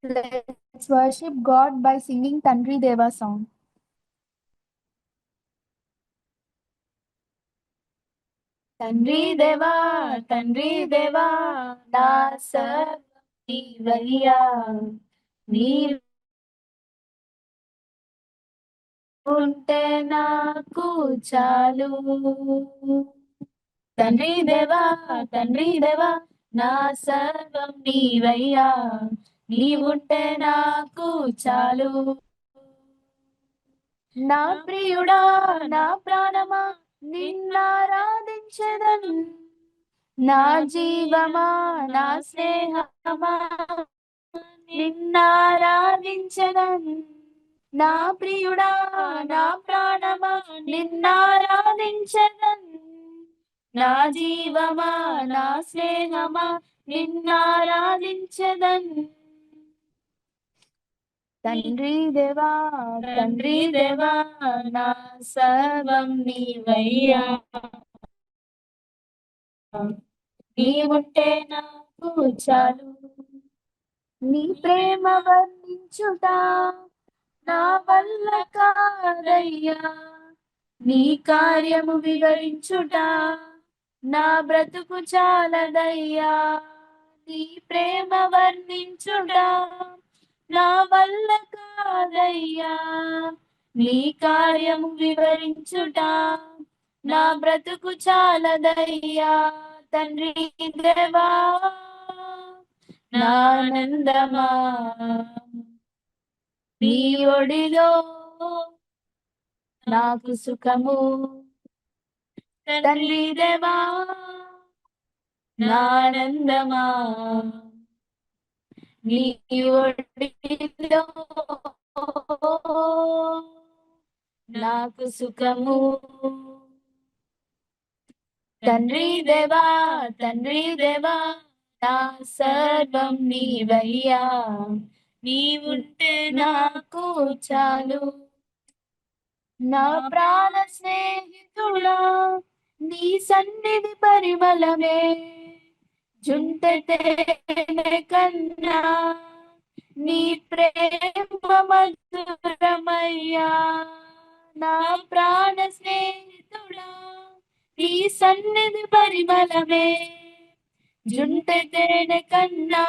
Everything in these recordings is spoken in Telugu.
Let's worship God by singing Tandri Deva song. తండ్రి దేవా తండ్రి దేవా నా సర్వయ్యా నీ ఉంటే నాకు చాలు. తండ్రి దేవా నా సర్వం నీవయ్యా నీవుంటే నాకు చాలు. నా ప్రియుడా నా ప్రాణమా నిన్నారాధించెదను, నా జీవమా నా స్నేహమా నిన్నారాధించెదను. నా ప్రియుడా నా ప్రాణమా నిన్నారాధించెదను, నా జీవమా నా స్నేహమా నిన్నారాధించెదను. తండ్రి దేవా నా సర్వం నీవయ్యా నీవుంటే నాకు చాలు. నీ ప్రేమ వర్ణించుట నా వల్ల కాదయ్యా, నీ కార్యము వివరించుట నా బ్రతుకు చాలదయ్యా. నీ ప్రేమ వర్ణించుట నా వల్ల కాదయ్యా, నీ కార్యము వివరించుట నా బ్రతుకు చాలదయ్యా. తండ్రి దేవా నానందమా నీ ఒడిలో నాకు సుఖము. తండ్రి దేవా నానందమా నీ ఒడిలో నాకు సుఖము. తండ్రి దేవా నా సర్వం నీవయ్యా నీవుంటే నాకు చాలు. నా ప్రాణ స్నేహితుడా నీ సన్నిధి పరిమళమే జుంటె కన్నా నీ ప్రేమ మధురమయ్యా. నా ప్రాణ స్నేహితుడా నీ సన్నిధి పరిమళమే జుంటె కన్నా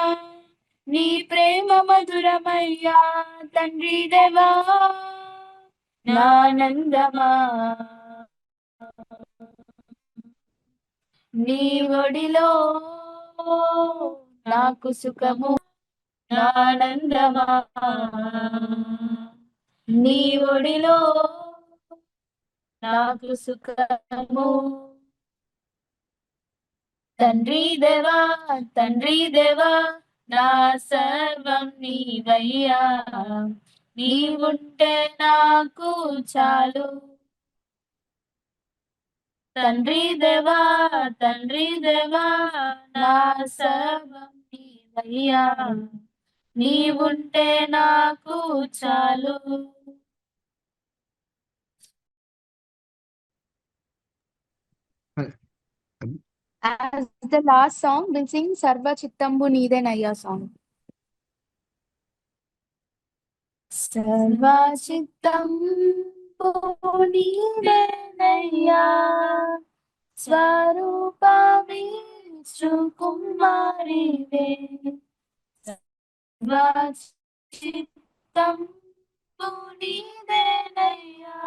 నీ ప్రేమ మధురమయ్యా. తండ్రి దేవా నానందమా నీ ఒడిలో నాకు సుఖము. నానందమా నీ ఒడిలో నాకు సుఖము. తండ్రి దేవా నా సర్వం నీవయ్యా నీవుంటే నాకు చాలు. తండ్రి దేవా నా సర్వం నీవయ్యా నీవుంటే నాకు చాలు. As the last song, we'll sing Sarva Chittambu Needenayya song. Sarva Chittambu Needenayya Swarupami Kumarive. Sarva Chittambu Needenayya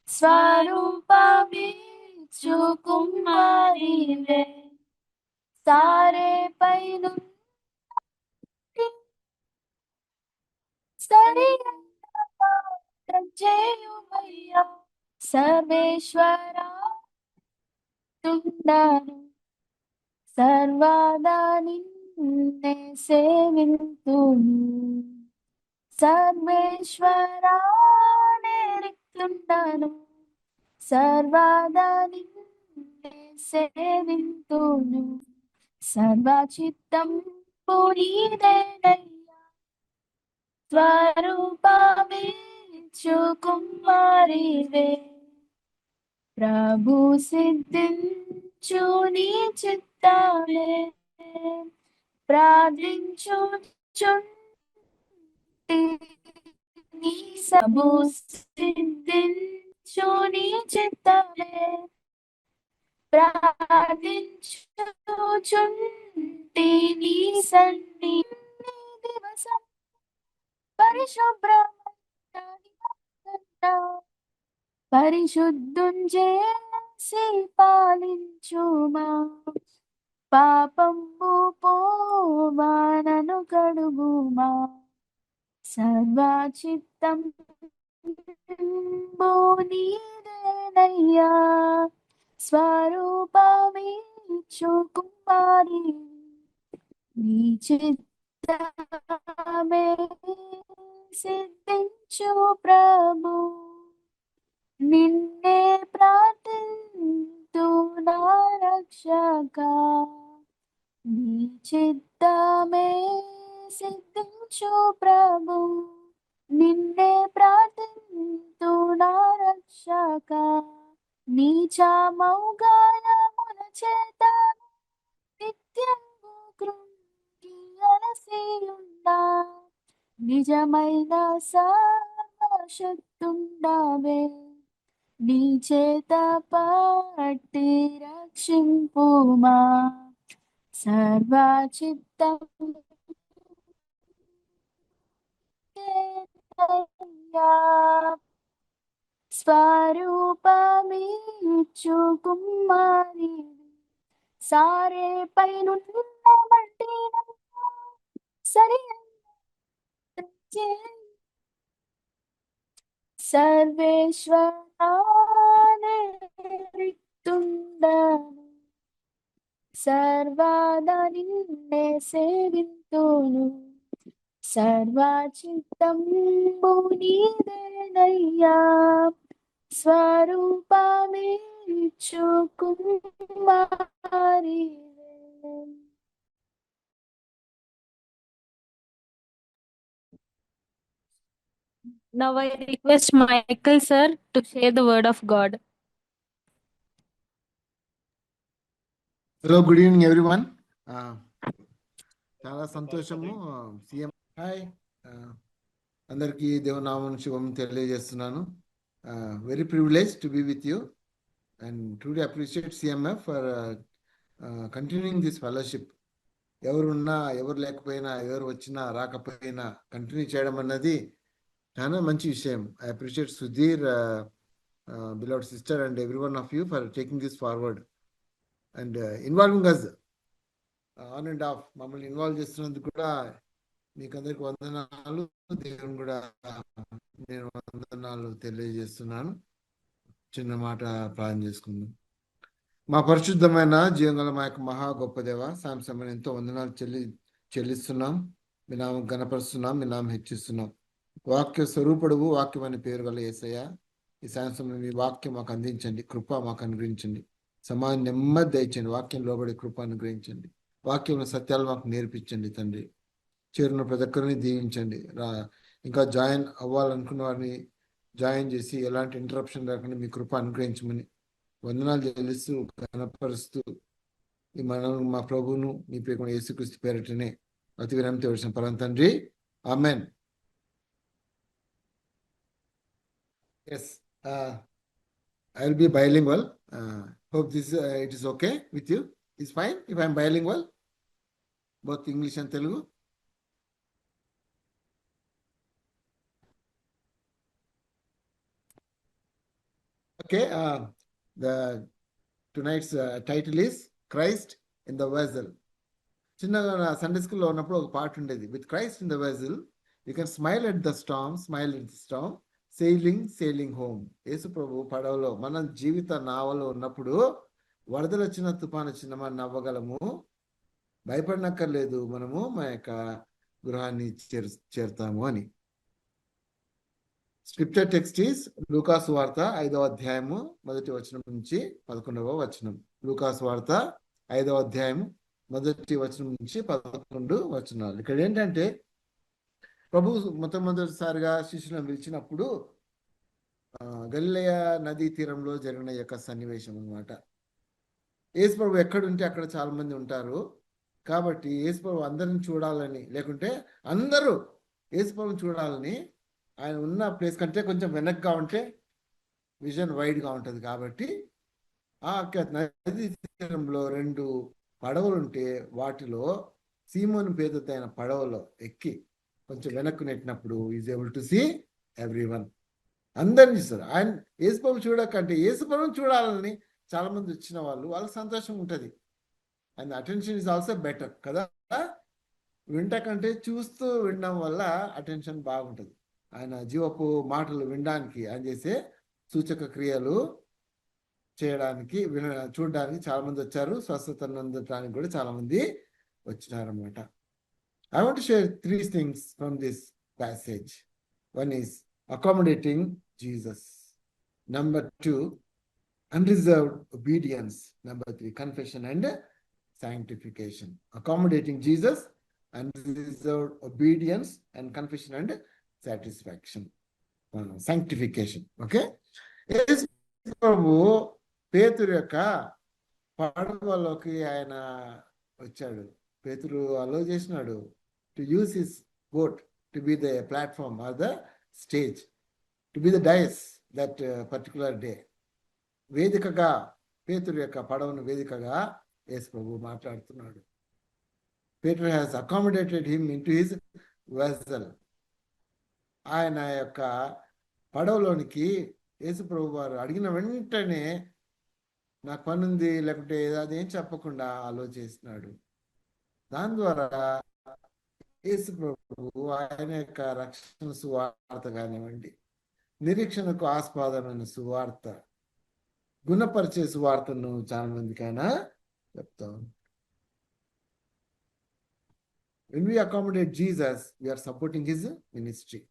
Swarupami కుమారివే. సారే పైను సరిచేయుమయ్యా సర్వేశ్వరా తుండాను సర్వదా నిన్నే సేవింతును. సర్వేశ్వరా నేరిక్తుండాను సర్వదా నిన్నే సేవింతును. సర్వచిత్తంబు నీదేనయ్యా స్వరూపమిచ్చు కుమారివే. ప్రభు సిద్ధించు నీ చిత్తమే ప్రార్థించుచుండగా నీ సబు సిద్ధించు నీ చిత్తమే ప్రార్థించుచుంటి నీ సన్ని దివసం పరిశుద్ధుంజేసి పాలించుమా పాపంబు పోవానను కడుగుమా సర్వచిత్తం నీదేనయ్యా స్వరూపమిచ్చు కుమారి నీ చిత్తమే సిద్ధించు ప్రభు నిన్నే ప్రార్థింతు నా రక్షక నీ చిత్తమే సిద్ధించు ప్రభు నిన్నే ప్రార్థింతు నా రక్షక నీచమౌగాలముల చేత నిత్యము కృంగి అలసియున్నా నిజమైన సర్వశక్తుండవే నీ చేత పట్టి రక్షింపుమా సర్వచిత్తం స్వరూపమిచ్చు కుమారి సారే పైనున్న మట్టిన సరి సర్వేశ్వరానే రిక్తుండను సర్వదా నిన్నే సేవింతును సర్వచిత్తంబు నీదేనయ్యా స్వరూపమిచ్చు కుమారి Now I request Michael sir to share the word of God. Hello, good evening everyone. చాలా సంతోషము సీఎం హాయ్ అందరికీ దేవనామం శుభం తెలియజేస్తున్నాను. Very privilege to be with you and truly appreciate CMF for continuing this fellowship. ఎవరున్నా ఎవరు లేకపోయినా ఎవరు వచ్చినా రాకపోయినా కంటిన్యూ చేయడం అన్నది చాలా మంచి విషయం. I appreciate Sudheer, beloved sister and every one of you for taking this forward and involving us on and off. మమ్మల్ని ఇన్వాల్వ్ చేస్తున్నందుకు కూడా మీకు అందరికి వందనాలు. దేవుని కూడా నేను వందనాలు తెలియజేస్తున్నాను. చిన్న మాట ప్రార్థన చేసుకుందాం. మా పరిశుద్ధమైన జీవగల మా యొక్క మహా గొప్ప దేవ, సాయంత్రం ఎంతో వందనాలు చెల్లిస్తున్నాం. మీ నామం గణపరుస్తున్నాం, మీ నామం హెచ్చిస్తున్నాం. వాక్య స్వరూపుడువు, వాక్యం అనే పేరు గల యేసయ్య, ఈ సాయంత్రం మీ వాక్యం మాకు అందించండి, కృప మాకు అనుగ్రహించండి, సమాజం నెమ్మది దయచండి, వాక్యం లోబడి కృప అనుగ్రహించండి, వాక్యంలో సత్యాలు మాకు నేర్పించండి తండ్రి. చేరున్న ప్రతి ఒక్కరిని దీవించండి. ఇంకా జాయిన్ అవ్వాలనుకున్న వారిని జాయిన్ చేసి ఎలాంటి ఇంటరప్షన్ లేకుండా మీ కృప అనుగ్రహించమని వందనాలు చెల్లిస్తూ కనపరుస్తూ ఈ మనం మా ప్రభువును మీ పేరు యేసుక్రీస్తు పేరటనే అతి విరామంతో వచ్చిన పరం తండ్రి, amen. Yes, I will be bilingual. Hope this it is okay with you. It's fine if I am bilingual, both English and Telugu. Okay, tonight's title is Christ in the Vessel. చిన్నగా సండే స్కూల్లో ఉన్నప్పుడు ఒక పాట ఉండేది, with Christ in the vessel you can smile at the storm, smile at the storm, sailing home. Yesu ప్రభు పడవలో మన జీవిత నావలో ఉన్నప్పుడు వరదలు వచ్చిన తుఫాను వచ్చిన మనం నవ్వగలము, భయపడనక్కర్లేదు, మనము మా యొక్క గృహాన్ని చేరుతాము అని. స్క్రిప్చర్ టెక్స్ట్ ఈస్ లూకాసు వార్త 5వ అధ్యాయము 1వ వచనం నుంచి 11వ వచనం. లూకాసు వార్త 5వ అధ్యాయము 1వ వచనం నుంచి 11 వచనాలు. ఇక్కడ ఏంటంటే ప్రభు మొట్టమొదటిసారిగా శిష్యులను పిలిచినప్పుడు గలిలయ నదీ తీరంలో జరిగిన యొక్క సన్నివేశం అన్నమాట. యేసు ప్రభు ఎక్కడుంటే అక్కడ చాలా మంది ఉంటారు కాబట్టి యేసు ప్రభు అందరిని చూడాలని, లేకుంటే అందరూ యేసుప్రభుని చూడాలని ఆయన ఉన్న ప్లేస్ కంటే కొంచెం వెనక్గా ఉంటే విజన్ వైడ్గా ఉంటుంది కాబట్టి ఆ నదీ తీరంలో 2 పడవలు ఉంటే వాటిలో సీమోను పేరుతో అయిన పడవలో ఎక్కి కొంచెం వెనక్కు నెట్టినప్పుడు is able to see everyone, అందరిని చూస్తారు. ఆయన యేసుప్రభు చూడకంటే యేసుప్రభుని చూడాలని చాలా మంది వచ్చిన వాళ్ళకి సంతోషం ఉంటుంది. And attention is also better కదా. వింటకంటే చూస్తూ వినడం వల్ల అటెన్షన్ బాగుంటుంది. ఆయన జీవపు మాటలు వినడానికి, ఆయన చేసే సూచక క్రియలు చేయడానికి, చూడడానికి చాలా మంది వచ్చారు. స్వస్థత నందడానికి కూడా చాలా మంది వచ్చినారన్నమాట. I want to share 3 things from this passage. One is accommodating Jesus. Number 2, unreserved obedience. Number 3, confession and sanctification. Accommodating Jesus, unreserved obedience, and confession and satisfaction. Sanctification. Okay? యేసు ప్రభు పేతురు యొక్క పడవలోకి ఆయన వచ్చాడు. పేతురు అలో చేసినాడు to use his boat to be the platform or the stage, to be the dais that particular day. వేదికగా పేతురు యొక్క పడవను వేదికగా యేసు ప్రభు మాట్లాడుతున్నాడు. పేతురు has accommodated him into his vessel. ఆయన యొక్క పడవలోనికి యేసు ప్రభు వారు అడిగిన వెంటనే నాకు పని ఉంది లేకుంటే అదేం చెప్పకుండా ఆలోచిస్తున్నాడు. దాని ద్వారా యేసు ప్రభు ఆయన యొక్క రక్షణ సువార్త కానివ్వండి, నిరీక్షణకు ఆస్పదమైన సువార్త, గుణపరిచే సువార్తను చాలా మందికైనా చెప్తాం. When we accommodate Jesus, we are supporting his ministry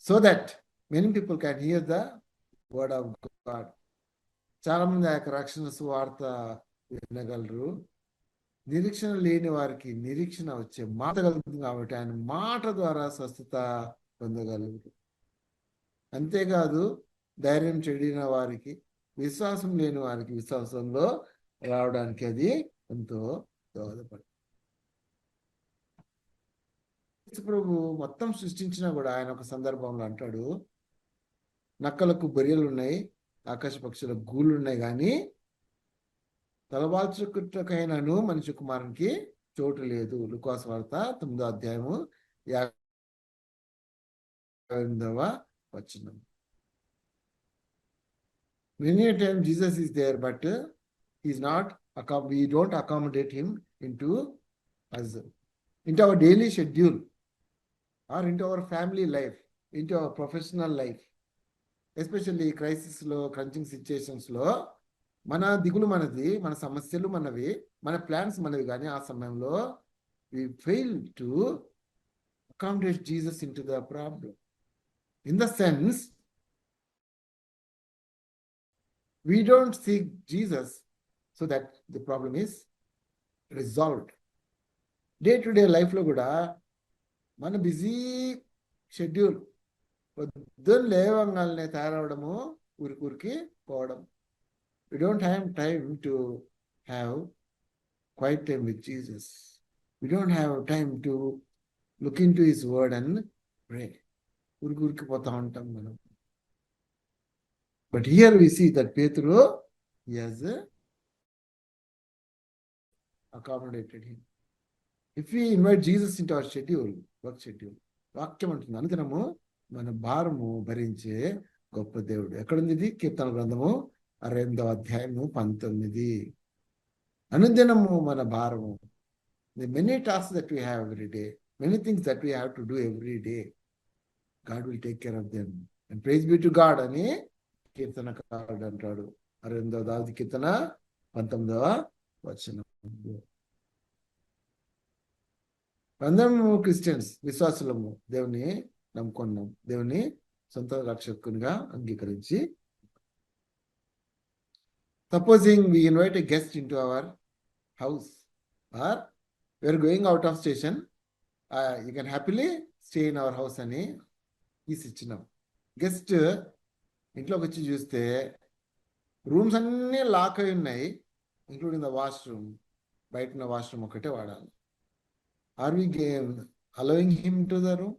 so that many people can hear the word of God. చాలా మంది ఆ యొక్క రక్షణ సువార్త వినగలరు. నిరీక్షణ లేని వారికి నిరీక్షణ వచ్చే మాట కలుగుతుంది కాబట్టి ఆయన మాట ద్వారా స్వస్థత పొందగలరు. అంతేకాదు ధైర్యం చెడిన వారికి, విశ్వాసం లేని వారికి విశ్వాసంలో రావడానికి అది ఎంతో దోహదపడుతుంది. ప్రభు మొత్తం సృష్టించినా కూడా ఆయన ఒక సందర్భంలో అంటాడు, నక్కలకు బొరియలు ఉన్నాయి, ఆకాశ పక్షులకు గూళ్ళు ఉన్నాయి, కానీ తలవాల్చుకుటకైనను మనిషి కుమారునికి చోటు లేదు. లూకాసు వార్త 9వ అధ్యాయము 58వ వచనం. Many a time Jesus is there, but he's not. We don't accommodate him into us, into our daily schedule, or into our family life, into our professional life. Especially క్రైసిస్లో, క్రంచింగ్ సిచ్యుయేషన్స్లో మన దిగులు మనది, మన సమస్యలు మనవి, మన ప్లాన్స్ మనవి, కానీ ఆ సమయంలో we fail to accommodate Jesus into the problem. In the sense, we don't seek Jesus so that the problem is resolved. Day-to-day లైఫ్లో కూడా మన బిజీ షెడ్యూల్, పొద్దున్న లేవంగానే తయారవడము, ఊరికి పోవడం. We don't have time to have quiet time with Jesus. We don't have time to look into his word and pray. ఊరికి పోతా ఉంటాం మనం. But here we see that Petru, he has accommodated him. If we invite Jesus into our schedule, work schedule, వాక్యం అంటుంది అనుదినము మన భారము భరించే గొప్ప దేవుడు. ఎక్కడుంది ఇది? కీర్తన గ్రంథము 68వ అధ్యాయము 19. అనుదినము మన భారము. The many tasks that we have every day, many things that we have to do every day, God will take care of them. And praise be to God అని కీర్తనకారుడు అంటాడు. 68వ దావీదు కీర్తన 19వ వచనం. అందరము క్రిస్టియన్స్, విశ్వాసులము, దేవుని నమ్ముకున్నాం, దేవుని సొంత రక్షకునిగా అంగీకరించి. Supposing we invite a guest into our house, or we are going out of station, you can happily stay in our house అని ఇచ్చినాం. గెస్ట్ ఇంట్లోకి వచ్చి చూస్తే రూమ్స్ అన్నీ లాక్ అయి ఉన్నాయి, ఇంక్లూడింగ్ ద వాష్రూమ్. బయట ఉన్న వాష్రూమ్ ఒకటే వాడాలి. Are we allowing him to the room?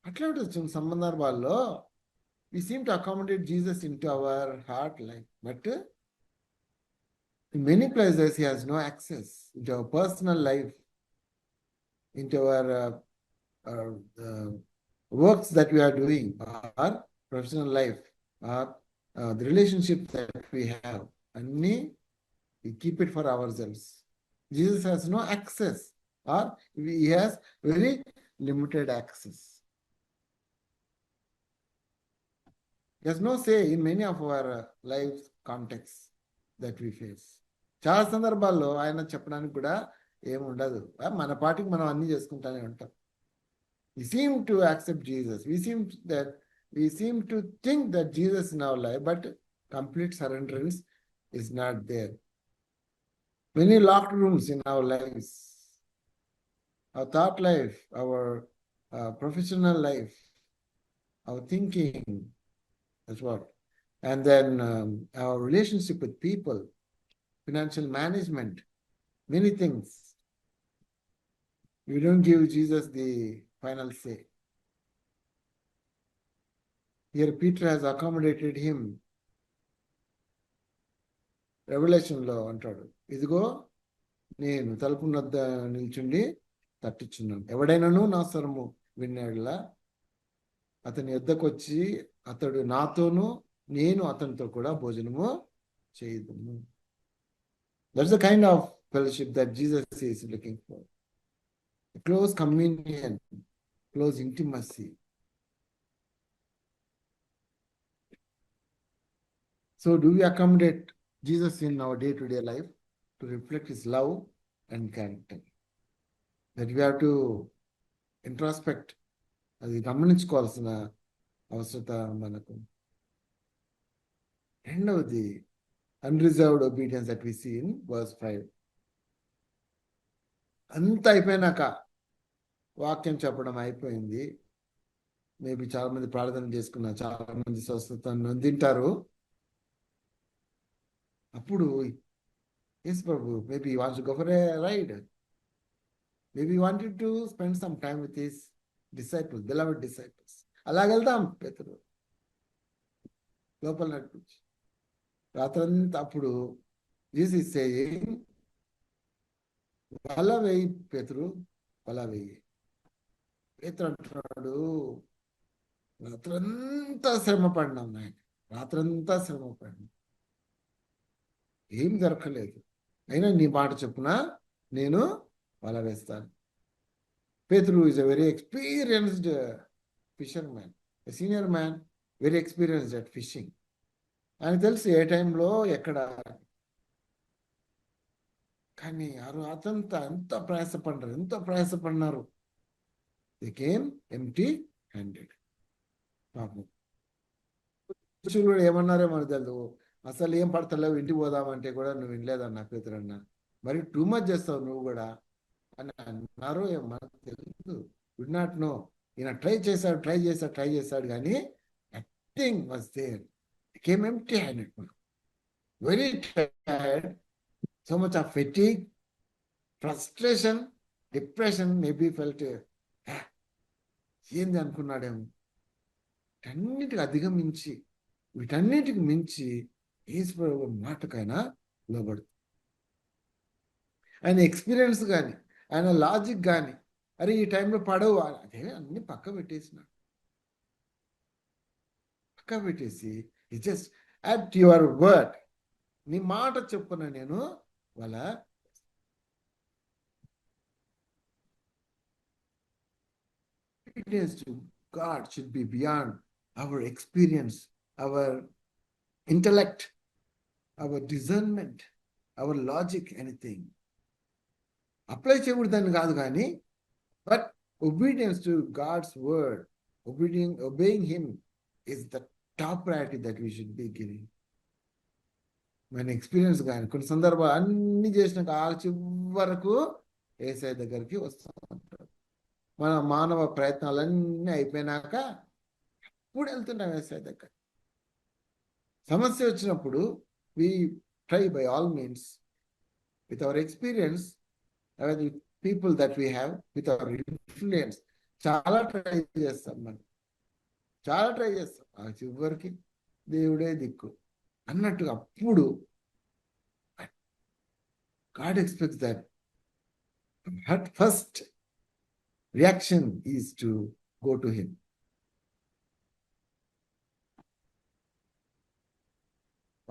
అట్లాంటి కొన్ని సందర్భాల్లో we seem to accommodate Jesus into our heart life, but in many places he has no access into our personal life, into our works that we are doing, our professional life, or the relationship that we have, and we keep it for ourselves. Jesus has no access, or he has very limited access. He has no say in many of our life contexts that we face. చాలా సందర్భాల్లో ఆయన చెప్పడానికి కూడా ఏముండదు, మన పాటికి మనం అన్ని చేసుకుంటానే ఉంటాం. We seem to accept Jesus. We seem to think that Jesus in our life, but complete surrenderance is not there. Many locked rooms in our lives, our thought life, our professional life, our thinking, that's what. And then our relationship with people, financial management, many things. We don't give Jesus the final say. Here Peter has accommodated him. రెవల్యూషన్లో అంటాడు, ఇదిగో నేను తలుపు వద్ద నిల్చుండి తట్టుచున్నాను, ఎవడైనాను నా స్వరము విన్నాడులా అతని యొద్దకు వచ్చి అతడు నాతోనూ నేను అతనితో కూడా భోజనము చేయుదును. That's the kind of fellowship that Jesus is looking for. Close communion, close intimacy. So do we accommodate Jesus in our day-to-day life to reflect his love and character? That we have to introspect. అది గమనించుకోవాల్సిన అవసరత మనకు. రెండవది unreserved obedience that we see in verse 5. అంత అయిపోయినాక, వాక్యం చెప్పడం అయిపోయింది, మేబీ చాలా మంది ప్రార్థన చేసుకున్నారు, చాలా మంది స్వస్థత నొందింటారు. అప్పుడు yes Prabhu, maybe he wants to go for a ride, maybe he wanted to spend some time with his disciples, beloved disciples. అలాగెళ్దాం పేతురు లోపల నడిపించి రాత్రంతా. అప్పుడు జీసస్ is saying, వల వేయి పేతురు, వల వేయి. పేతురు అంటున్నాడు, రాత్రంతా శ్రమ పడినాం నాయన, రాత్రంతా శ్రమ పడినాం, ఏం దొరకలేదు, అయినా నీ మాట చొప్పున నేను వల వేస్తాను. పేతురు is a very experienced fisherman, a senior man, very experienced at fishing. ఆయన తెలుసు ఏ టైంలో ఎక్కడ. కానీ అతంతా ఎంత ప్రయాసపడినారు. They came empty handed. పాపం శిష్యులు ఏమన్నారో మనకు తెలుసు, అసలు ఏం పడతలేవు, ఇంటికి పోదామంటే కూడా నువ్వు వినలేదన్నా పేతురన్నా, మరి టూ మచ్ చేస్తావు నువ్వు కూడా అని అన్నారో ఏమో మనకు తెలుసు. Would not know. ఈయన ట్రై చేశాడు కానీ nothing was there. Came empty handed, very tired, so much of fatigue, frustration, depression, maybe felt ఏంది అనుకున్నాడేమో. వీటన్నిటికి మించి యేసు ప్రభువు మాటకైనా లోబడు. ఆయన ఎక్స్పీరియన్స్ కానీ, ఆయన లాజిక్ కానీ, అరే ఈ టైంలో పడవు, అదే అన్ని పక్క పెట్టేసి జస్ట్ అట్ యువర్ వర్డ్, నీ మాట చెప్పున నేను వాళ్ళ obedience to God should be beyond our experience, our intellect, our discernment, our logic, anything. Apply చేయకూడదని కాదు కానీ, but obedience to God's word, obeying him is the top priority that we should be giving. మన ఎక్స్పీరియన్స్ కానీ కొన్ని సందర్భాలు అన్ని చేసినాక ఆ చివరకు యేసయ్య దగ్గరికి వస్తూ ఉంటారు. మన మానవ ప్రయత్నాలన్నీ అయిపోయినాక ఇప్పుడు వెళ్తున్నాం యేసయ్య దగ్గర. సమస్య వచ్చినప్పుడు we try by all means with our experience, with people that we have, with our influence, చాలా ట్రై చేస్తాం మనం, చాలా ట్రై చేస్తాం. ఆ చివరికి దేవుడే దిక్కు అన్నట్టుగా అప్పుడు God expects that at first reaction is to go to him.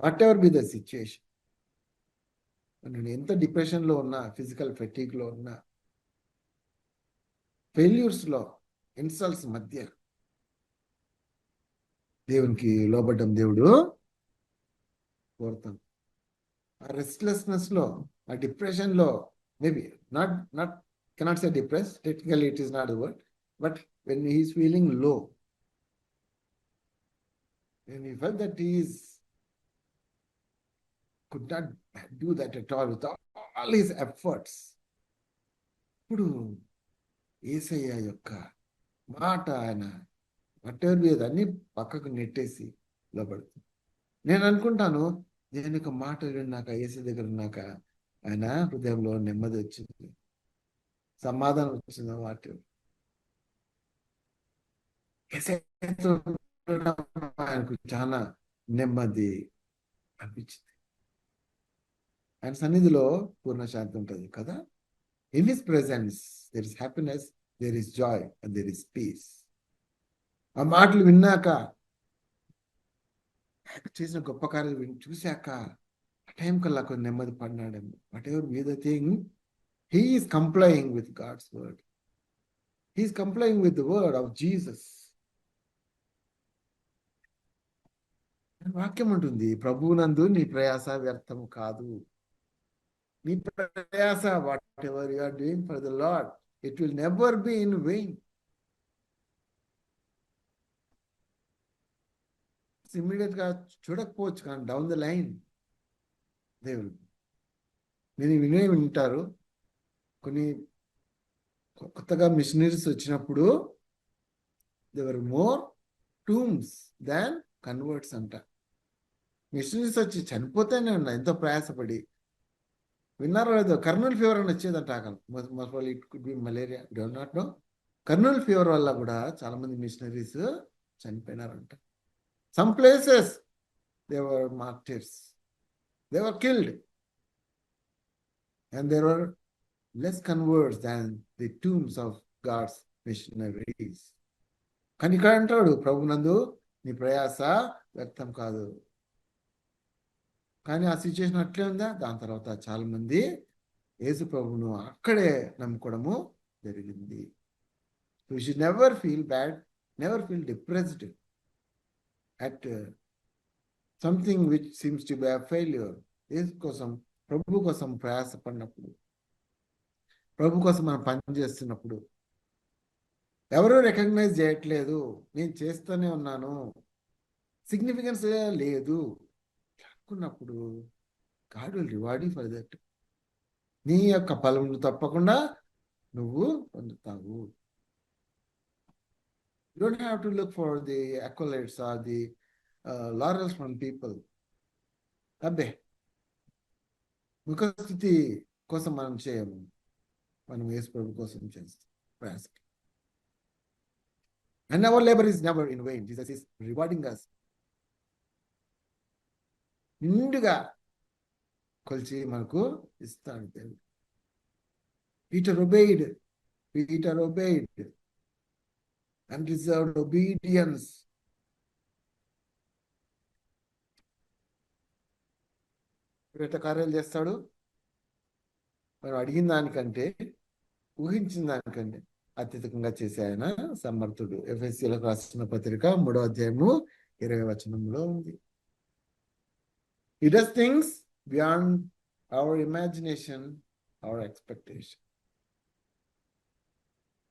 Whatever be the situation. నేను ఎంత డిప్రెషన్లో ఉన్నా, ఫిజికల్ ఫెటీగ్లో ఉన్నా, ఫెయిల్యూర్స్లో, ఇన్సల్ట్స్ మధ్య దేవునికి లోబడ్డం దేవుడు కోరుతాం. ఆ రెస్ట్లెస్నెస్లో, ఆ డిప్రెషన్లో, maybe not cannot say depress, technically it is not the word, but when he is feeling లో, when he felt that he could not do that at all with all his efforts, ఇప్పుడు యేసయ్య యొక్క మాట ఆయన whatever అన్ని పక్కకు నెట్టేసి లోపడుతుంది. నేను అనుకుంటాను, నేను యొక్క మాట విన్నాక, యేసయ్య దగ్గర ఉన్నాక ఆయన హృదయంలో నెమ్మది వచ్చింది, సమాధానం వచ్చింది. వాటి యేసయ్యతో ఆయనకు చాలా నెమ్మది అనిపించింది. ఆయన సన్నిధిలో పూర్ణ శాంతి ఉంటుంది కదా. In his presence there is happiness, there is joy and there is peace. ఆ మాటలు విన్నాక, చేసిన గొప్ప కార్యాలు చూశాక ఆ టైం కల్లా కొంచెం నెమ్మది పడినాడేమో. Whatever be the thing, he is complying with God's word. He is complying with the word of Jesus. వాక్యం ఉంటుంది, ప్రభువునందు నీ ప్రయాస వ్యర్థము కాదు. నీ ప్రయాస, whatever you are doing for the lord, it will never be in vain. Immediate గా చూడకపోవచ్చు, కానీ డౌన్ ద లైన్ దేవుడు నేను వింటారు. కొన్ని కొత్తగా మిషనరీస్ వచ్చినప్పుడు దేవర్ మోర్ టూమ్స్ దాన్ కన్వర్ట్స్ అంట. మిషనరీస్ వచ్చి చనిపోతేనే ఉన్నా, ఎంతో ప్రయాసపడి. విన్నారో లేదో, కర్నూలు ఫీవర్ అని వచ్చేదంట. It could be malaria, don't not know. Kurnool fever వల్ల కూడా చాలా మంది మిషనరీస్ చనిపోయినారంట. Some places they were martyrs, they were killed, and there were less converts than the tombs of God's missionaries. కానీ ఇక్కడ అంటాడు, ప్రభునందు నీ ప్రయాస వ్యర్థం కాదు. కానీ ఆ సిచ్యువేషన్ అట్లే ఉందా. దాని తర్వాత చాలా మంది యేసు ప్రభువును అక్కడే నమ్ముకోవడము జరిగింది. We should never feel bad, never feel depressed at something which seems to be a failure. యేసు కోసం, ప్రభు కోసం ప్రయాసపడినప్పుడు, ప్రభు కోసం మనం పని చేస్తున్నప్పుడు ఎవరూ రికగ్నైజ్ చేయట్లేదు, నేను చేస్తూనే ఉన్నాను, సిగ్నిఫికెన్స్ లేదు అనుకున్నప్పుడు, God will reward you for that. నీ యొక్క ఫలమును తప్పకుండా నువ్వు పొందుతావు. You don't have to look for the accolades or the laurels from people. అబ్బే, ముఖస్థుతి కోసం మనం చేయము, మనం యేసు ప్రభు కోసం చేస్తాం ప్రయాస. And our labor is never in vain. Jesus is rewarding us. నిండుగా కొలిచి మనకు ఇస్తాడు దేవుడు. Peter obeyed and deserved obedience. కార్యాలు చేస్తాడు, మనం అడిగిన దానికంటే, ఊహించిన దానికంటే అత్యధికంగా చేసే ఆయన సమర్థుడు. ఎఫెసీయులకు రాసిన పత్రిక 3వ అధ్యాయము 20వ వచనంలో ఉంది. He does things beyond our imagination, our expectation.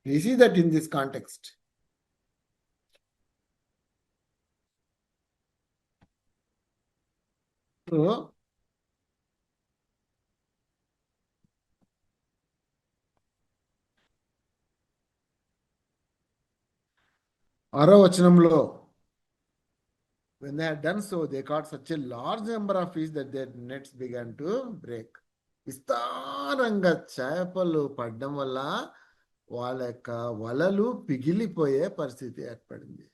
We see that in this context. So, 6వ వచనంలో, when they had done so, they caught such a large number of fish that their nets began to break. విస్తారంగా చేపలు పడడం వల్ల వాళ్ళ యొక్క వలలు పిగిలిపోయే పరిస్థితి ఏర్పడింది.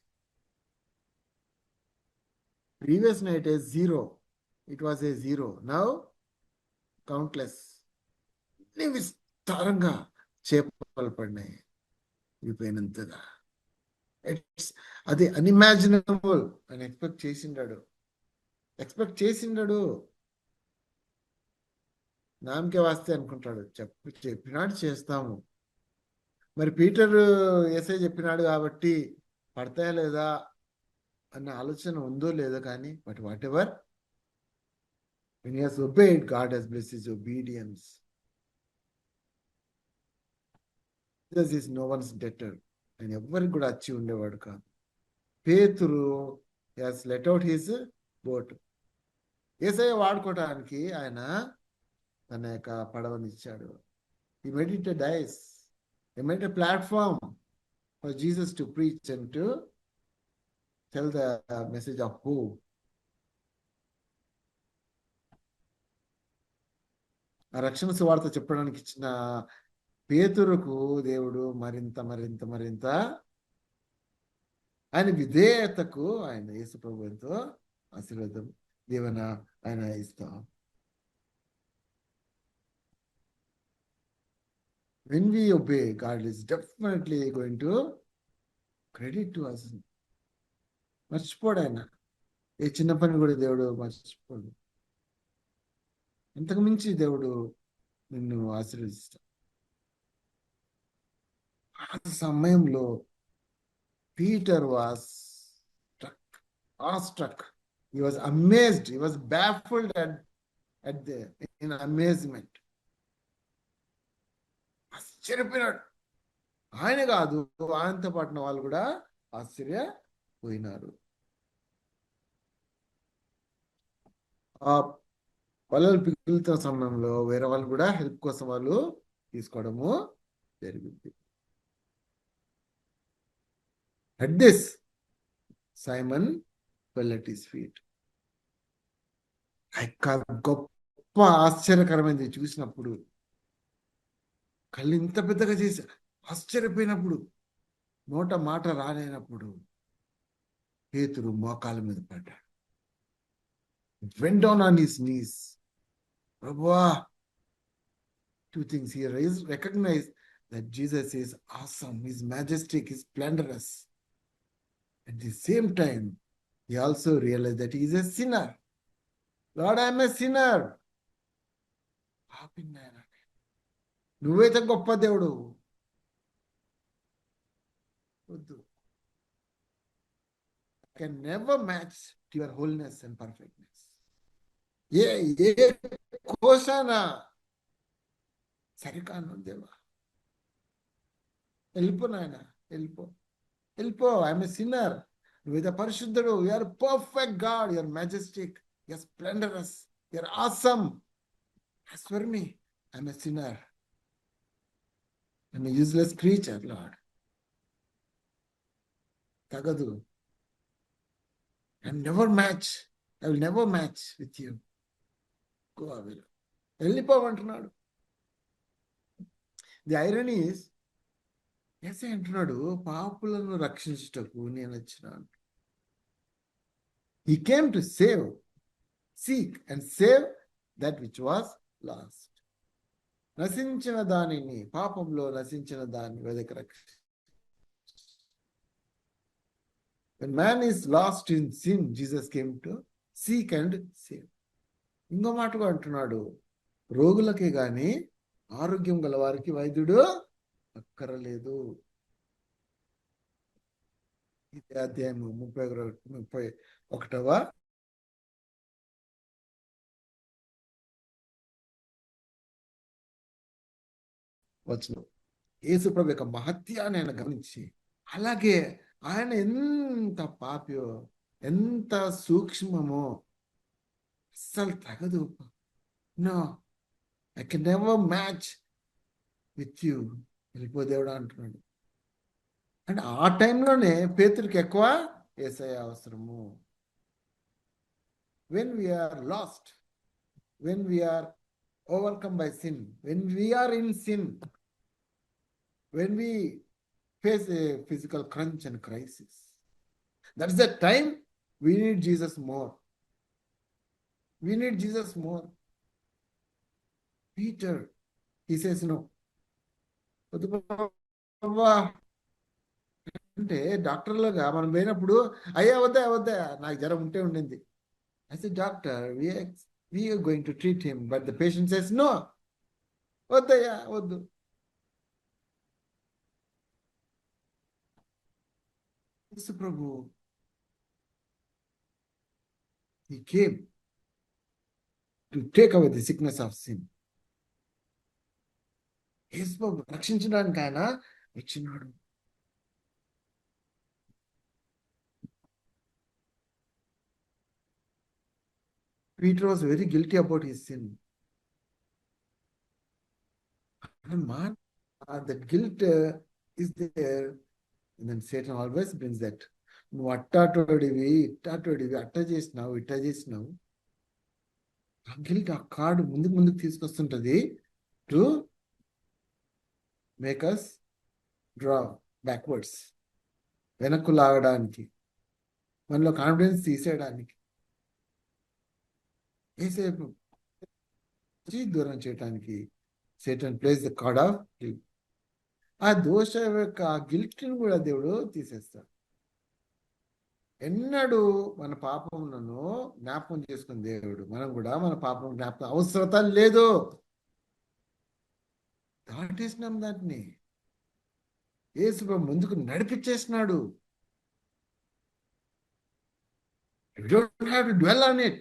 Previous night A zero, it was a zero, now countless. విస్తారంగా చేపలు పడినాయి, విపోయినంతగా. అది అన్ఇమాజినబుల్ అని ఎక్స్పెక్ట్ చేసిండాడు. నామకే వాస్తే అనుకుంటాడు, చెప్పినాడు చేస్తాము. మరి పీటర్ యేసయ్య చెప్పినాడు కాబట్టి పడతాయా లేదా అన్న ఆలోచన ఉందో లేదో కానీ, but what ever, when he has obeyed, God has blessed his obedience. Jesus is no one's debtor. ఆయన ఎవ్వరికి కూడా వచ్చి ఉండేవాడు కాదు. పేతురు has let out his boat. యేసయ్య వాడుకోవడానికి ఆయన తన యొక్క పడవనిచ్చాడు. He made it a dice. He made a platform for Jesus to preach and to tell the message of hope. ఆ రక్షణ సువార్త చెప్పడానికి ఇచ్చిన పేతురుకు దేవుడు మరింత ఆయన విధేయతకు ఆయన యేసు ప్రభు ఎంతో ఆశీర్వాదం దీవెన ఆయన ఇస్తాం. When we obey, God is definitely going to credit to us. మర్చిపోడు ఆయన, ఏ చిన్న పని కూడా దేవుడు మర్చిపోడు. ఇంతకు మించి దేవుడు నిన్ను ఆశీర్వదిస్తాడు. ఆ సమయంలో Peter was struck. He was amazed. He was baffled in amazement. ఆశ్చర్యపోయినాడు. ఆయన కాదు, ఆయనతో పాటున్న వాళ్ళు కూడా ఆశ్చర్యపోయినారు. ఆ వలలు పిగులుతున్న సమయంలో వేరే వాళ్ళు కూడా హెల్ప్ కోసం వాళ్ళు తీసుకోవడము జరిగింది. At this, Simon fell at his feet. గొప్ప ఆశ్చర్యకరమైనది చూసినప్పుడు, కళ్ళు ఇంత పెద్దగా చేసి ఆశ్చర్యపోయినప్పుడు, నోట మాట రాలేనప్పుడు పేతురు మోకాల మీద పడ్డాడు. Went down on his knees. ప్రభువా, two things. He recognized that Jesus is awesome, he's majestic, he's splendorous. At the same time, he also realized that he is a sinner. Lord, I am a sinner. నువ్వైతే గొప్ప దేవుడు, వద్దు. I can never match to your holiness and perfectness. ఏ కోశానా సరికాను దేవా, వెళ్ళిపో నాయన, వెళ్ళిపో. I'm a sinner. నువ్వేదో పరిశుద్ధుడు. You're perfect God, you're majestic, you're splendorous, you're awesome. As for me, I'm a sinner. I'm a useless creature, Lord. తగదు. I will never match with you. Go away. వెళ్ళిపోమంటున్నాడు. ది ఐరనీ ఈస్, యేసయ్య అంటున్నాడు, పాపులను రక్షించుటకు నేను వచ్చినాను. He came to seek and save that which was lost. నశించిన దానిని, పాపంలో నశించిన దాన్ని వెదకి రక్షించు. When man is lost in sin, Jesus came to seek and save. ఇంకో మాటగా అంటున్నాడు, రోగులకే గాని ఆరోగ్యం గల వారికి వైద్యుడు అక్కరలేదు. ఇదే అధ్యాయం 31వ వచనం. యేసు ప్రభు యొక్క మహత్యాన్ని ఆయన గమనించి, అలాగే ఆయన ఎంత పాప్యో, ఎంత సూక్ష్మమో అస్సలు తగదు. No, I can never match with you. వెళ్ళిపో దేవుడా అంటున్నాడు. అంటే ఆ టైంలోనే పేతురికి ఎక్కువ యేసయ్య అవసరము. When we are lost, when we are overcome by sin, when we are in sin, when we face a physical crunch and crisis. That's the time we need Jesus more. We need Jesus more. Peter, he says, no. వద్దు ప్రభా అంటే డాక్టర్లుగా మనం పోయినప్పుడు అయ్యా వద్దా వద్దా నాకు జ్వరం ఉంటే ఉండింది. I said, doctor, we are going to treat him, but the patient says, no, వద్దయ్యా వద్దు. యేసు ప్రభు, he came to take away the sickness of sin. యేసు ప్రభు రక్షించడానికి ఆయన వచ్చినాడు. Peter was very guilty about his sin. And man, that guilt is there. And then Satan always brings that. నువ్వు అట్టాటోడివి ఇట్టాటోడివి అట్ట చేసినావు ఇట్ట చేసినావు. ఆ గిల్ట్ ఆ కార్డు ముందుకు తీసుకొస్తుంటది to make us draw backwards, వెనక్కు లాగడానికి, మనలో కాన్ఫిడెన్స్ తీసేయడానికి, ఏసేపు దూరం చేయడానికి Satan places the card of guilt. ఆ దోష యొక్క ఆ గిల్ట్ని కూడా దేవుడు తీసేస్తాడు. ఎన్నడూ మన పాపములను జ్ఞాపకం చేసుకుని దేవుడు మనం కూడా మన పాపం జ్ఞాపకం అవసరత లేదు, దాటేసినాం దాన్ని. యేసు ముందుకు నడిపించేసినాడు. You don't have to dwell on it.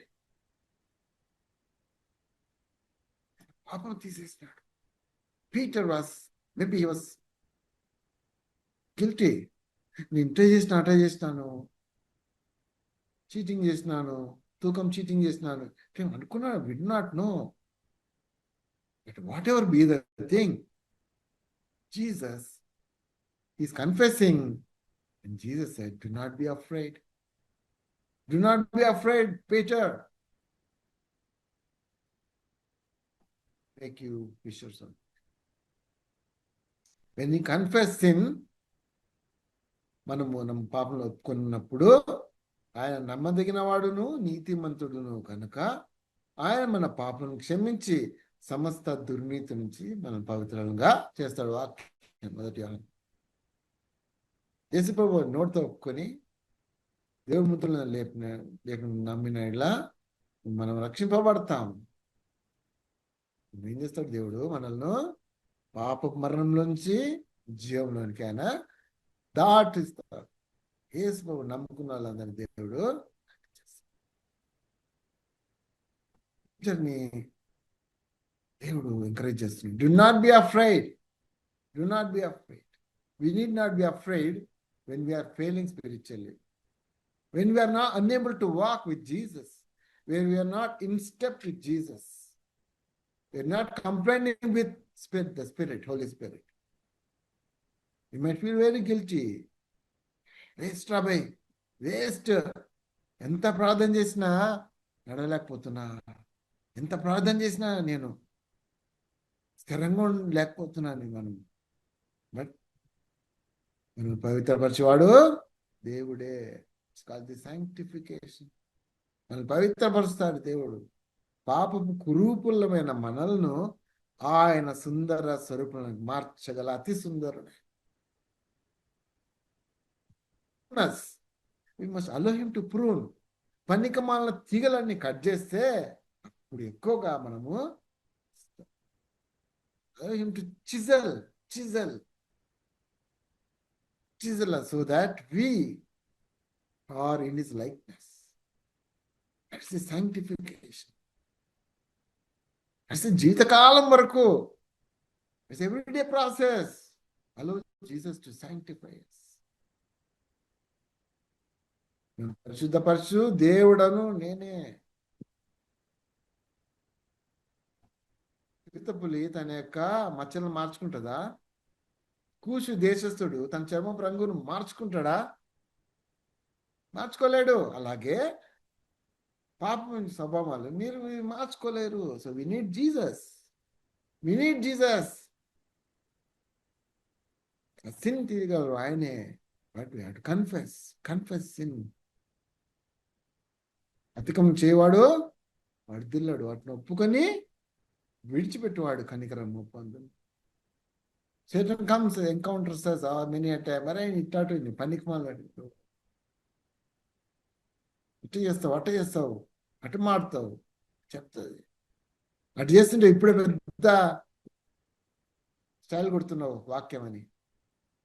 పాపం తీసేసినాడు. Peter maybe he was guilty. నేను ఇంట చేసిన అట చేసినాను, చీటింగ్ చేసినాను, తూకం చీటింగ్ చేసినాను అనుకున్నాడు. Would not know that whatever be the thing, Jesus is confessing, and Jesus said, do not be afraid. Do not be afraid, Peter. Make you fishers of. When we confess sin, మనము మన పాపంలో ఒప్పుకున్నప్పుడు ఆయన నమ్మదగిన వాడును నీతిమంతుడును కనుక ఆయన మన పాపను క్షమించి సమస్త దుర్నీతి నుంచి మనం పవిత్రంగా చేస్తాడు. మొదటి యేసుప్రభు నోటితో ఒప్పుకొని దేవుడి ముద్రలను లేక నమ్మిన ఇలా మనం రక్షింపబడతాం. ఏం చేస్తాడు దేవుడు? మనల్ని పాప మరణంలోంచి జీవంలోనికి ఆయన దాటిస్తాడు. యేసుప్రభు నమ్ముకున్న వాళ్ళందరి దేవుడు దేవుడు ఎంకరేజ్ చేస్తున్నాడు. Do not be afraid. Do not be afraid. We need not be afraid when we are failing spiritually. When we are not unable to walk with Jesus. When we are not in step with Jesus. We are not complaining with the Spirit, Holy Spirit. You might feel very guilty. Waste రాబాయ్, వేస్ట్. ఎంత ప్రార్థన చేసినా నడలేకపోతున్నా, ఎంత ప్రార్థన చేసినా నేను స్థిరంగా లేకపోతున్నాను. బట్ మనం పవిత్రపరిచేవాడు దేవుడే. It's called the sanctification. మనల్ని పవిత్రపరుస్తాడు దేవుడు. పాపపు కురూపులమైన మనల్ని ఆయన సుందర స్వరూపానికి మార్చగల అతి సుందరుడు. We must allow him to prune. పనికమాల తీగలన్నీ కట్ చేస్తే అప్పుడు ఎక్కువగా మనము allow him to chisel so that we are in his likeness. That's the sanctification. That's the జీవితకాలం వరకు. It's an everyday process. Allow Jesus to sanctify us. పరిశుద్ధపరచు దేవుడను నేనే. పితపులి తన యొక్క మచ్చలను మార్చుకుంటుందా? కూషు దేశస్థుడు తన చర్మం రంగును మార్చుకుంటాడా? మార్చుకోలేడు. అలాగే పాపం స్వభావాలు మీరు మార్చుకోలేరు. So we need Jesus. Sin తీయగలరు ఆయనే. But we have to confess sin. అతిక్రమం చేయవాడు వర్ధిల్లాడు, వాటిని ఒప్పుకొని విడిచిపెట్టువాడు కనికరము పొందును. Satan comes, encounters us many a time. అరే ఇట్టాటు పనికి మాలాడు, ఇటు చేస్తావు, అటు చేస్తావు, అటు మారుతావు చెప్తుంది. అటు చేస్తుంటే ఇప్పుడే పెద్ద స్టైల్ కొడుతున్నావు వాక్యం అని.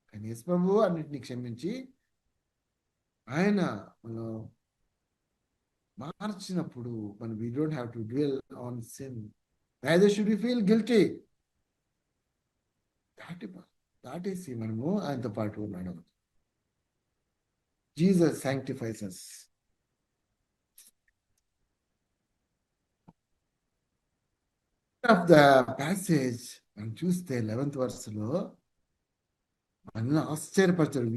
కానీ యేసు ప్రభువు అన్నిటిని క్షమించి ఆయన మనం మార్చినప్పుడు మనం we don't have to dwell on sin. Neither should we feel guilty. దాటేసి మనము ఆయనతో పాటు ఉన్నాడు. Jesus sanctifies us. Of the passage మనం చూస్తే 11th verseలో మన ఆశ్చర్యపరచాడు.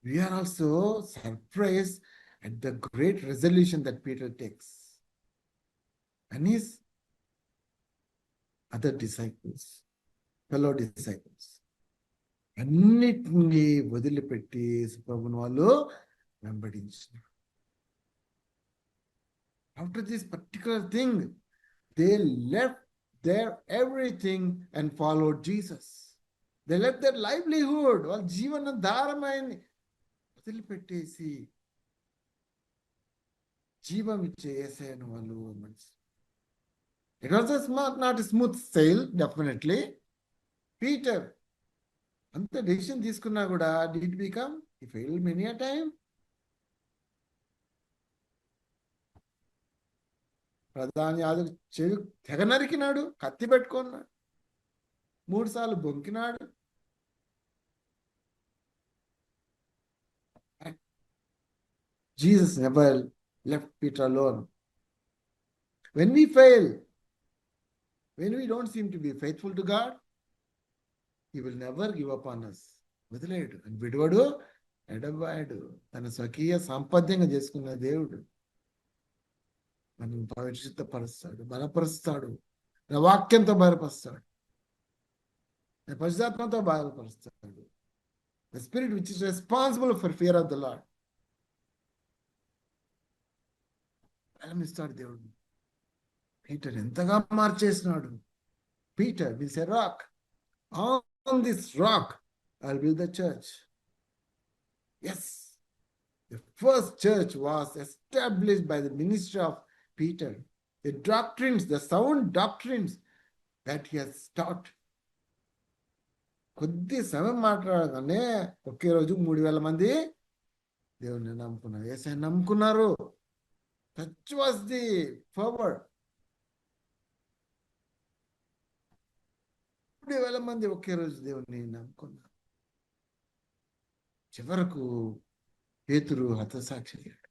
We are also surprised at the great resolution that Peter takes and his other disciples, fellow disciples. అన్నిటినీ వదిలిపెట్టి ప్రభువుని వాళ్ళు వెంబడించారు. After this particular thing, they left their everything and followed Jesus. They left their livelihood, వాళ్ళ జీవనాధారమైన వదిలిపెట్టేసి జీవం ఇచ్చే యేసయ్యను వాళ్ళు మంచి. It was not a smooth sail, definitely. Peter అంత డెసిషన్ తీసుకున్నా కూడా did become, he failed many a time. ప్రధాని యాజకు చెవి తెగ నరికినాడు, కత్తి పెట్టుకున్నాడు, 3 సార్లు బొంకినాడు. Jesus never left Peter alone. When we fail, when we don't seem to be faithful to God, he will never give up on us. వదిలేడు, విడువడు, ఎడబాయడు. తన స్వకీయ సాంపద్యంగా చేసుకున్న దేవుడు మనం పరిశుద్ధపరుస్తాడు, బలపరుస్తాడు, వాక్యంతో బలపరుస్తాడు, పరిశుద్ధాత్మతో బలపరుస్తాడు. The spirit which is responsible for fear of the Lord. బలమిస్తాడు దేవుడు. పీటర్ ఎంతగా మార్చేసినాడు. Peter is a rock. On this rock I'll build the church. Yes, the first church was established by the ministry of Peter. The doctrines, the sound doctrines that he has taught. కొద్ది సమయం మాట్లాడగానే ఒకే రోజు 3,000 మంది దేవుని నమ్ముకున్నారు, యేసయ్యను నమ్ముకున్నారు. Such was the forward. 3,000 మంది ఒకే రోజు దేవుని నమ్ముకున్నారు. చివరకు పేతురు హతసాక్షి అయ్యాడు.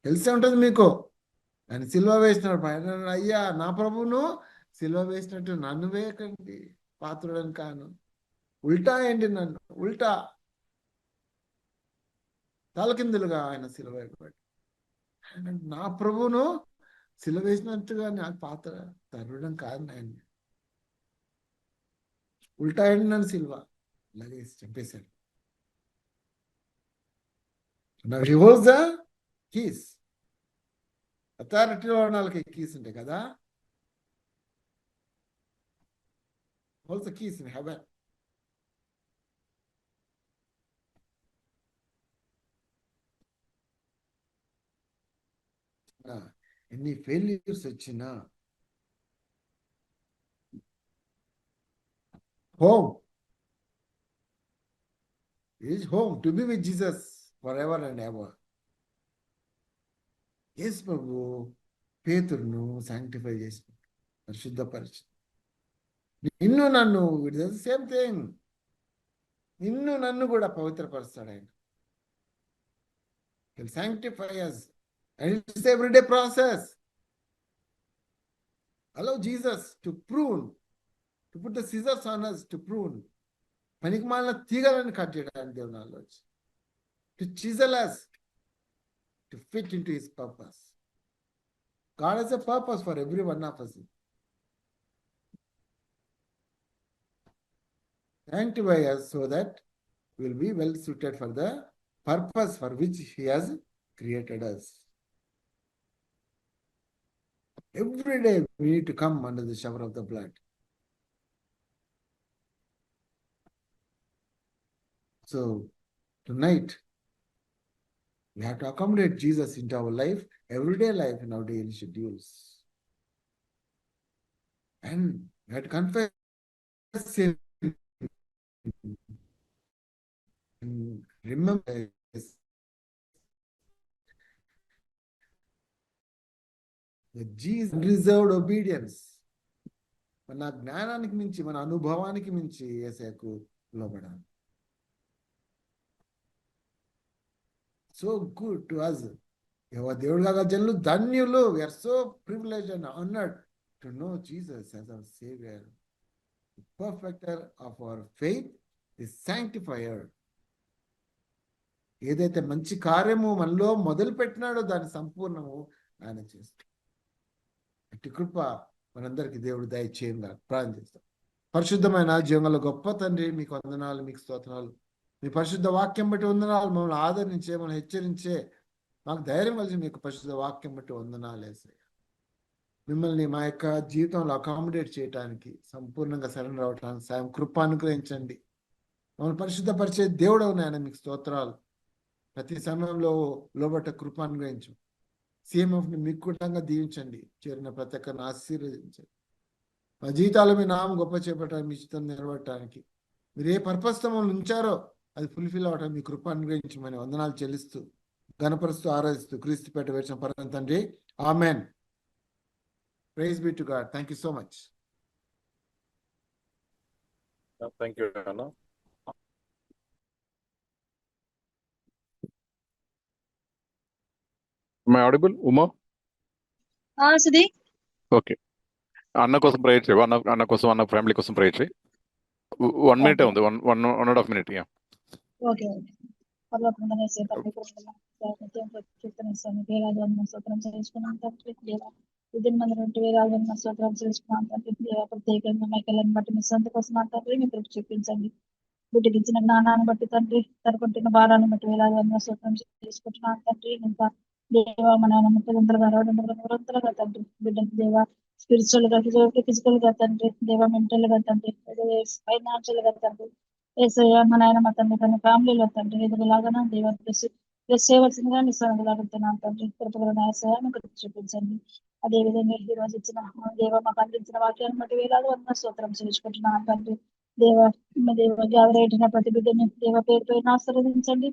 తెలిసే ఉంటుంది మీకు. ఆయన సిలువ వేసినాడు. ఆయన అయ్యా నా ప్రభువును సిలువ వేసినట్టు నన్ను వేయకండి, పాత్రుడని కాను. ఉల్టా ఏంటి, నన్ను ఉల్టా తలకిందులుగా ఆయన సిలువ వేయబడి, ఆయన నా ప్రభువును సిలువ వేసినట్టుగా నాకు పాత్ర తరుడం కాదు, ఆయన ఉల్టా ఏంటి నన్ను సిలువ అలాగే చెప్పేశాడు. Now he holds the keys. అథారిటీలో ఉన్న వాళ్ళకి కీస్ ఉంటాయి కదా. Holds the keys in heaven. ఎన్ని ఫెయిల్యూర్స్ వచ్చినా home is home, to be with Jesus forever and ever. Yesu ప్రభు పేతురును శాంక్టిఫై చేసి పరిశుద్ధపరిచి, నిన్ను నన్ను, it is the same thing, నిన్ను నన్ను కూడా పవిత్రపరుస్తాడు ఆయన. He'll sanctify us, and it's an everyday process. Allow Jesus to prune, to put the scissors on us to prune. పనికి మాలిన తీగలను కట్ చేయడానికి దేవుని ఆలోచన, to chisel us, to fit into his purpose. God has a purpose for every one of us. sanctify us so that we will be well suited for the purpose for which He has created us. Every day we need to come under the shower of the blood. So tonight, we have to accommodate Jesus into our life, everyday life, in our daily schedules. And we have to confess Him. And remember that Jesus unreserved obedience. మన జ్ఞానానికి మించి, మన అనుభవానికి మించి యేసయ్యకు లోబడాలి. So good to us. దేవుడు కాగా జనులు ధన్యులు. We're so privilege and honoured to know Jesus as our saviour, the perfecter of our faith, the sanctifier. ఏదైతే మంచి కార్యము మనలో మొదలు పెట్టినాడో దాని సంపూర్ణము ఆయన చేస్తాడు. అట్టి కృప మనందరికీ దేవుడు దయచేయంగా ప్రార్థన చేస్తాం. పరిశుద్ధమైన జీవంలో గొప్ప తండ్రి, మీకు వందనాలు, మీకు స్తోత్రాలు. మీ పరిశుద్ధ వాక్యం బట్టి వందనాలు. మమ్మల్ని ఆదరించే, మనం హెచ్చరించే, మాకు ధైర్యం కలిసి మీకు పరిశుద్ధ వాక్యం బట్టి వందనాలు యేసయ్య. మిమ్మల్ని మా యొక్క జీవితంలో అకామిడేట్ చేయడానికి, సంపూర్ణంగా సరెండర్ అవడానికి సాయం కృప అనుగ్రహించండి. మమ్మల్ని పరిశుద్ధపరిచే దేవుడు నాయన, మీకు స్తోత్రాలు. ప్రతి సమయంలో లోబట్ట కృప అనుగ్రహించు. CMFని మీకు కూడా దీవించండి. చేరిన ప్రతి ఒక్కరిని ఆశీర్వదించండి. మా జీవితాలు మీ నామం గొప్ప చేపట్టడానికి, మీ చిత్తం నిలబడటానికి, మీరు ఏ పర్పస్తో మమ్మల్ని ఉంచారో అది ఫుల్ఫిల్ అవడానికి మీ కృప అనుగ్రహించమని వందనాలు చెల్లిస్తూ, గణపరుస్తూ, ఆరాధిస్తూ క్రీస్తుపేట వేసిన పరమ తండ్రి, amen. Praise be to God. Thank you so much. Thank you అన్న. Am I audible, Uma? Sudhi. Okay. అన్న కోసం ప్రేయర్ చేయ, అన్న కోసం, అన్న ఫ్యామిలీ కోసం ప్రేయర్ చేయి. 1 minute ఉంది, 1.5 minute. ఓకే. పర్లోకమందున యేసయ్య తండ్రి, నిత్యం కీర్తనిస్తాను. వేలాది వందన స్తోత్రం చెల్లించుకున్నాను తండ్రి. దేవా విధిని మంది 2,000 వందన స్తోత్రం చెల్లించుకున్నాను తండ్రి. దేవా ప్రత్యేకంగా మైకలను బట్టి మీ సొంత కోసం తండ్రి మీ కృప చూపించండి. వీటికి ఇచ్చిన జ్ఞానాన్ని బట్టి తండ్రి, తనుకుంటున్న భారాన్ని బట్టి వేలాది వందన స్తోత్రం చేసుకుంటున్నాను తండ్రి. ఇంకా దేవా మన ముప్పదంతలుగా 200 తండ్రి బిడ్డకి దేవా స్పిరిచువల్ గా, ఫిజికల్ గా తండ్రి, దేవా మెంటల్ గా తండ్రి, ఫైనాన్షియల్ గా తండ్రి, ఏసయ్య మన ఆయన మా తండ్రి తన ఫ్యామిలీలో తండ్రి ఎదుగులాగా దేవా ప్లస్ చేయవలసిందిగా మీ సన్నిధిలాగుతున్నాను తండ్రి. కృపగల ఏసయ్య మీకు చూపించండి. అదే విధంగా ఈ రోజు ఇచ్చిన దేవ మాకు అందించిన వాక్యాన్ని బట్టి వేలాది వందన స్తోత్రం చేయించుకుంటున్నాను తండ్రి. దేవ గ్యాదర్ అయిన ప్రతి బిడ్డని దేవ పేరు పేరున ఆశీర్వదించండి.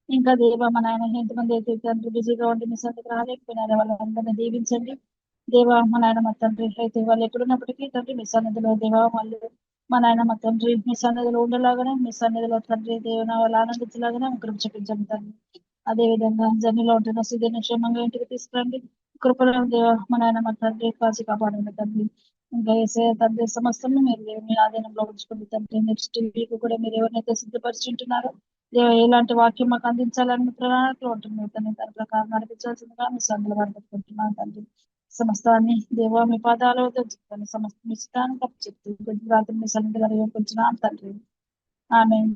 ఇంకా దేవ మన ఆయన ఎంతమంది అయితే తండ్రి బిజీగా ఉండి మీ సన్నిధికి రాలేకపోయినారో వాళ్ళందరినీ దీవించండి. దేవా మన ఆయన మా తండ్రి అయితే వాళ్ళు ఎక్కడున్నప్పటికీ తండ్రి మీ సన్నిధిలో దేవా వాళ్ళు మన ఆయన మా తండ్రి మీ సన్నిధిలో ఉండలాగానే, మీ సన్నిధిలో తండ్రి దేవుని వాళ్ళు ఆనందించలాగానే కృప చూపించండి తండ్రి. అదే విధంగా జర్నీలో ఉంటున్న సుధీర్ని క్షేమంగా ఇంటికి తీసుకురండి. కృపలో దేవ మన ఆయన మా తండ్రి కాచి కాపాడండి తండ్రి. ఇంకా వేసే తండ్రి సమస్యను మీరు మీ ఆధీనంలో ఉంచుకోండి తండ్రి. నెక్స్ట్ వీక్ కూడా మీరు ఎవరినైతే సిద్ధపరుచుంటున్నారో ఎలాంటి వాక్యం మాకు అందించాలని ప్రణాళికలో ఉంటుంది తండ్రి. దాని ప్రకారం నడిపించాల్సిందిగా మీ సన్నిధిలో పడుకుంటున్నాను తండ్రి. సమస్తాన్ని దేవ మీ పాదాలు చెప్తాను. సమస్త మీ స్థానం చెప్తూ రాత్రి మీ సన్నిధిలో కొంచెం తండ్రి. ఆమేన్.